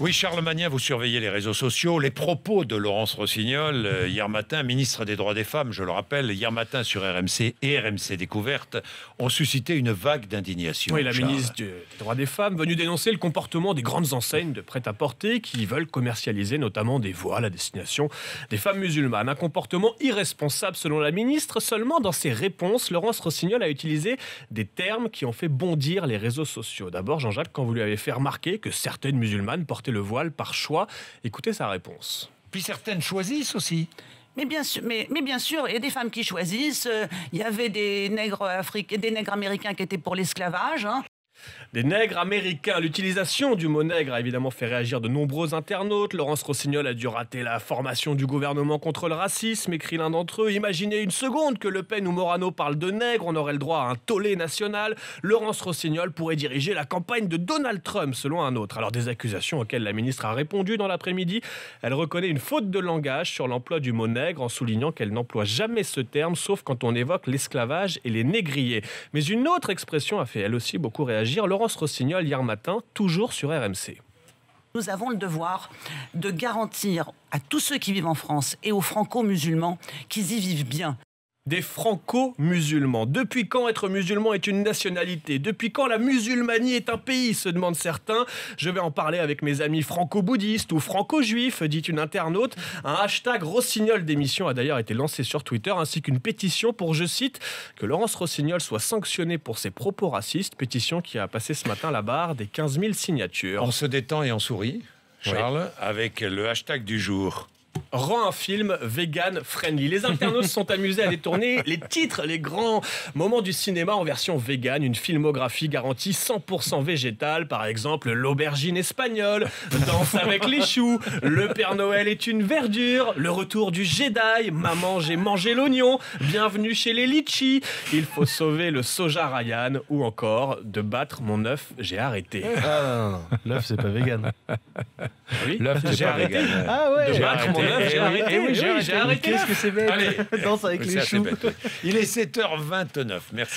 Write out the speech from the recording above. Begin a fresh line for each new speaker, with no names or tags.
Oui, Charles Magnin, vous surveillez les réseaux sociaux. Les propos de Laurence Rossignol, hier matin, ministre des Droits des Femmes, je le rappelle, hier matin sur RMC et RMC Découverte, ont suscité une vague d'indignation.
Oui, la
Charles.
ministre des Droits des Femmes venue dénoncer le comportement des grandes enseignes de prêt-à-porter qui veulent commercialiser notamment des voiles à destination des femmes musulmanes. Un comportement irresponsable selon la ministre. Seulement, dans ses réponses, Laurence Rossignol a utilisé des termes qui ont fait bondir les réseaux sociaux. D'abord, Jean-Jacques, quand vous lui avez fait remarquer que certaines musulmanes portaient le voile par choix, écoutez sa réponse.
Puis certaines choisissent aussi.
Mais bien sûr, il y a des femmes qui choisissent. Il y avait des nègres africains, des nègres américains qui étaient pour l'esclavage.
Des nègres américains. L'utilisation du mot nègre a évidemment fait réagir de nombreux internautes. Laurence Rossignol a dû rater la formation du gouvernement contre le racisme, écrit l'un d'entre eux. Imaginez une seconde que Le Pen ou Morano parlent de nègres, on aurait le droit à un tollé national. Laurence Rossignol pourrait diriger la campagne de Donald Trump, selon un autre. Alors des accusations auxquelles la ministre a répondu dans l'après-midi. Elle reconnaît une faute de langage sur l'emploi du mot nègre en soulignant qu'elle n'emploie jamais ce terme, sauf quand on évoque l'esclavage et les négriers. Mais une autre expression a fait elle aussi beaucoup réagir. Laurence Rossignol hier matin, toujours sur RMC.
Nous avons le devoir de garantir à tous ceux qui vivent en France et aux franco-musulmans qu'ils y vivent bien.
Des franco-musulmans. Depuis quand être musulman est une nationalité? Depuis quand la musulmanie est un pays, se demandent certains. Je vais en parler avec mes amis franco-bouddhistes ou franco-juifs, dit une internaute. Un hashtag Rossignol d'émission a d'ailleurs été lancé sur Twitter, ainsi qu'une pétition pour, je cite, que Laurence Rossignol soit sanctionnée pour ses propos racistes. Pétition qui a passé ce matin la barre des 15 000 signatures.
On se détend et on sourit, Charles, avec le hashtag du jour.
Rend un film vegan friendly. Les internautes se sont amusés à détourner les titres, les grands moments du cinéma en version vegan. Une filmographie garantie 100% végétale. Par exemple, L'aubergine espagnole, Danse avec les choux, Le Père Noël est une verdure, Le retour du Jedi, Maman j'ai mangé l'oignon, Bienvenue chez les litchis, Il faut sauver le soja Ryan ou encore De battre mon œuf, j'ai arrêté.
Ah non, l'œuf c'est pas vegan.
Oui,
L'œuf, c'est
j'ai
pas
arrêté.
vegan.
Ah ouais,
De battre mon œuf, j'ai arrêté.
Eh oui, j'ai arrêté.
J'ai arrêté.
Qu'est-ce que c'est bête.
Allez.
Danse avec
C'est
les
assez
choux.
bête. Il est 7h29. Merci.